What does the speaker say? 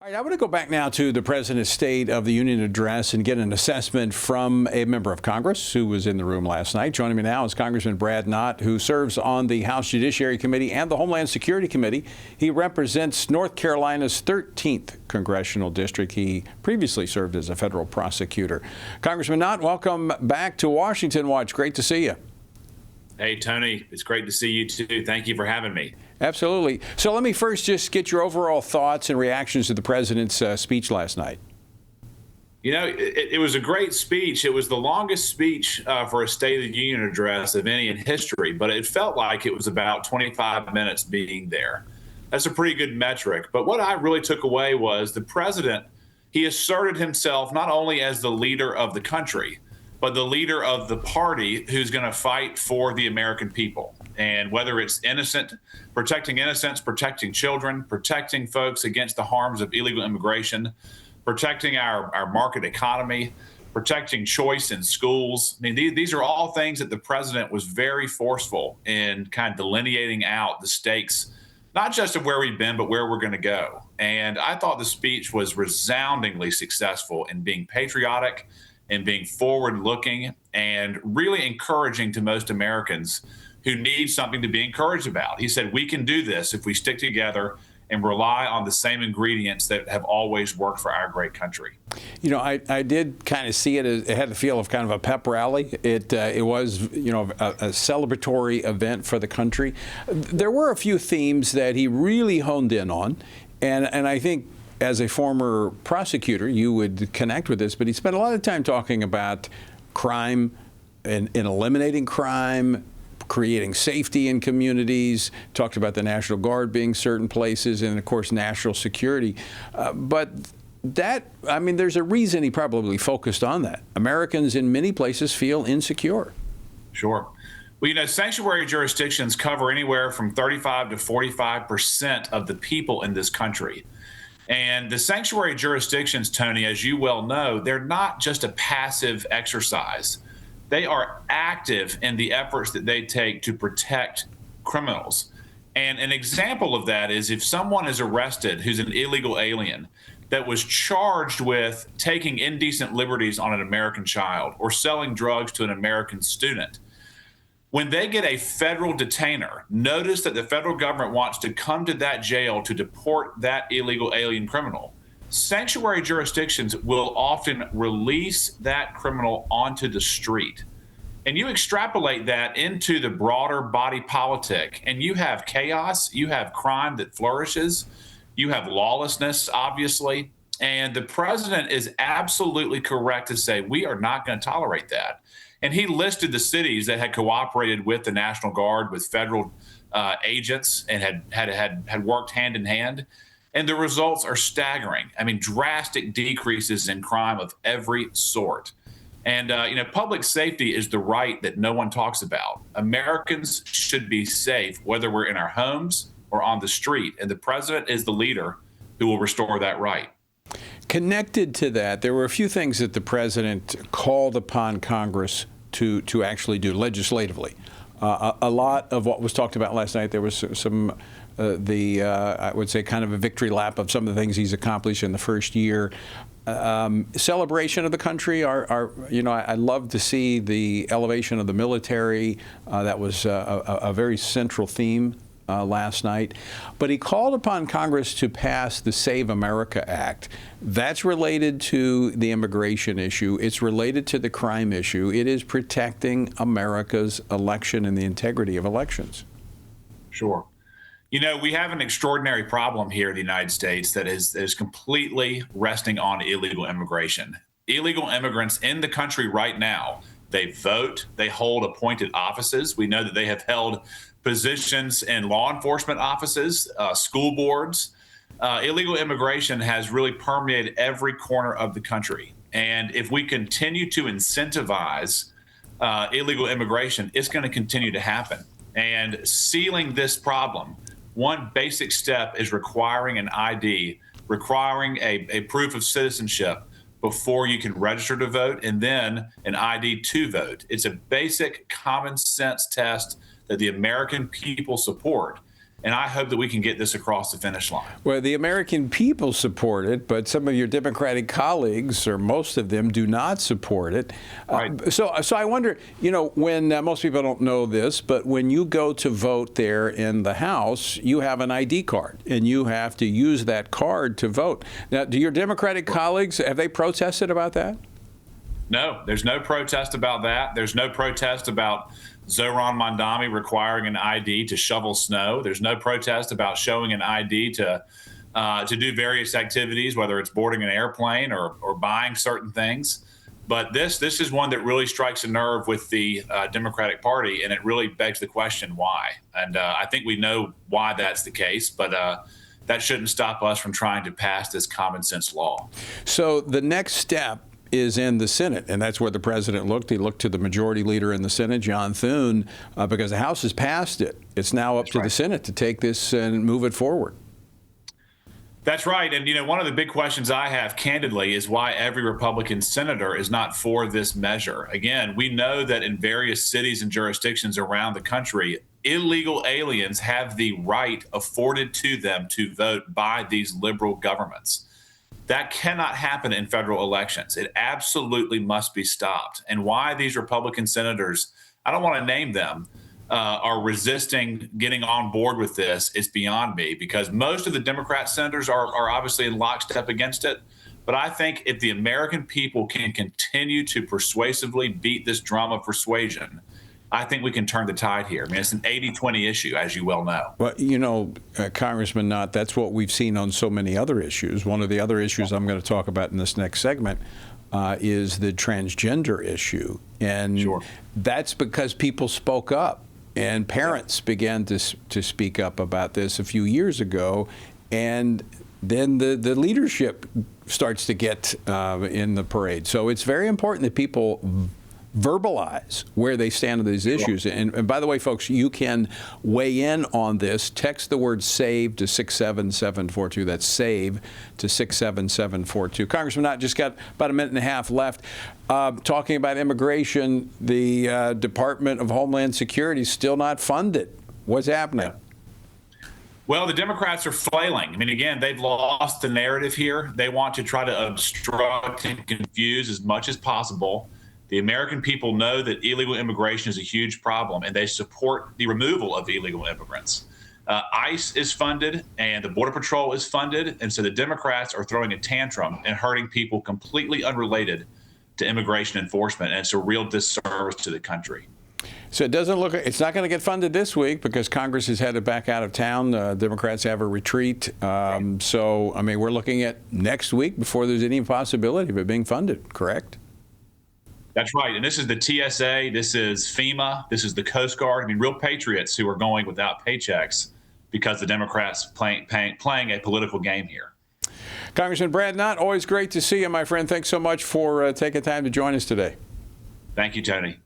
All right, I want to go back now to the President's State of the Union address and get an assessment from a member of Congress who was in the room last night. Joining me now is Congressman Brad Knott, who serves on the House Judiciary Committee and the Homeland Security Committee. He represents North Carolina's 13th congressional district. He previously served as a federal prosecutor. Congressman Knott, welcome back to Washington Watch. Great to see you. Hey, Tony, it's great to see you too. Thank you for having me. Absolutely. So let me first just get your overall thoughts and reactions to the president's speech last night. You know, it was a great speech. It was the longest speech for a State of the Union address of any in history, but it felt like it was about 25 minutes being there. That's a pretty good metric. But what I really took away was the president, he asserted himself not only as the leader of the country, but the leader of the party who's going to fight for the American people. And whether it's protecting innocents, protecting children, protecting folks against the harms of illegal immigration, protecting our market economy, protecting choice in schools. I mean, these are all things that the president was very forceful in kind of delineating out the stakes, not just of where we've been, but where we're going to go. And I thought the speech was resoundingly successful in being patriotic and being forward-looking and really encouraging to most Americans who need something to be encouraged about. He said, we can do this if we stick together and rely on the same ingredients that have always worked for our great country. You know, I did kind of see it as, it had the feel of kind of a pep rally. It was, you know, a celebratory event for the country. There were a few themes that he really honed in on, and I think as a former prosecutor, you would connect with this, but he spent a lot of time talking about crime and eliminating crime, creating safety in communities, talked about the National Guard being certain places, and of course, national security. But that, I mean, there's a reason he probably focused on that. Americans in many places feel insecure. Sure. Well, you know, sanctuary jurisdictions cover anywhere from 35 to 45% of the people in this country. And the sanctuary jurisdictions, Tony, as you well know, they're not just a passive exercise. They are active in the efforts that they take to protect criminals. And an example of that is if someone is arrested who's an illegal alien that was charged with taking indecent liberties on an American child or selling drugs to an American student, when they get a federal detainer, notice that the federal government wants to come to that jail to deport that illegal alien criminal. Sanctuary jurisdictions will often release that criminal onto the street. And you extrapolate that into the broader body politic, and you have chaos, you have crime that flourishes, you have lawlessness, obviously. And the president is absolutely correct to say we are not going to tolerate that. And he listed the cities that had cooperated with the National Guard, with federal agents, and had worked hand in hand. And the results are staggering. I mean, drastic decreases in crime of every sort. And, you know, public safety is the right that no one talks about. Americans should be safe, whether we're in our homes or on the street. And the president is the leader who will restore that right. Connected to that, there were a few things that the president called upon Congress to actually do legislatively. A lot of what was talked about last night, there was some, I would say, kind of a victory lap of some of the things he's accomplished in the first year. Celebration of the country. You know, I love to see the elevation of the military. That was a very central theme last night. But he called upon Congress to pass the Save America Act. That's related to the immigration issue. It's related to the crime issue. It is protecting America's election and the integrity of elections. Sure. You know, we have an extraordinary problem here in the United States that is completely resting on illegal immigration. Illegal immigrants in the country right now, they vote, they hold appointed offices. We know that they have held positions in law enforcement offices, school boards. Illegal immigration has really permeated every corner of the country. And if we continue to incentivize illegal immigration, it's going to continue to happen. And sealing this problem, one basic step is requiring an ID, requiring a proof of citizenship before you can register to vote, and then an ID to vote. It's a basic common sense test that the American people support. And I hope that we can get this across the finish line. Well, the American people support it, but some of your Democratic colleagues, or most of them, do not support it. Right. So I wonder, when most people don't know this, but when you go to vote there in the House, you have an ID card, and you have to use that card to vote. Now, do your Democratic colleagues, have they protested about that? No, there's no protest about that. There's no protest about Zohran Mamdani requiring an ID to shovel snow. There's no protest about showing an ID to do various activities, whether it's boarding an airplane or buying certain things. But this is one that really strikes a nerve with the Democratic Party, and it really begs the question why. And I think we know why that's the case, but that shouldn't stop us from trying to pass this common sense law. So the next step is in the Senate, and that's where the president looked. He looked to the majority leader in the Senate, John Thune, because the House has passed it. It's now up to the Senate to take this and move it forward. That's right. And, one of the big questions I have, candidly, is why every Republican senator is not for this measure. Again, we know that in various cities and jurisdictions around the country, illegal aliens have the right afforded to them to vote by these liberal governments. That cannot happen in federal elections. It absolutely must be stopped. And why these Republican senators, I don't want to name them, are resisting getting on board with this is beyond me, because most of the Democrat senators are obviously in lockstep against it. But I think if the American people can continue to persuasively beat this drum of persuasion, I think we can turn the tide here. I mean, it's an 80-20 issue, as you well know. Well, Congressman Knott, that's what we've seen on so many other issues. One of the other issues I'm going to talk about in this next segment is the transgender issue. And that's because people spoke up, and parents began to speak up about this a few years ago. And then the leadership starts to get in the parade. So it's very important that people verbalize where they stand on these issues. And by the way, folks, you can weigh in on this. Text the word SAVE to 67742. That's SAVE to 67742. Congressman Knott, just got about a minute and a half left. Talking about immigration, the Department of Homeland Security is still not funded. What's happening? Well, the Democrats are flailing. I mean, again, they've lost the narrative here. They want to try to obstruct and confuse as much as possible. The American people know that illegal immigration is a huge problem, and they support the removal of illegal immigrants. ICE is funded, and the Border Patrol is funded, and so the Democrats are throwing a tantrum and hurting people completely unrelated to immigration enforcement, and it's a real disservice to the country. So it doesn't look, it's not going to get funded this week because Congress is headed back out of town. Democrats have a retreat. So, I mean, we're looking at next week before there's any possibility of it being funded, correct? That's right. And this is the TSA, this is FEMA, this is the Coast Guard. I mean, real patriots who are going without paychecks because the Democrats playing a political game here. Congressman Brad Knott, always great to see you, my friend. Thanks so much for taking time to join us today. Thank you, Tony.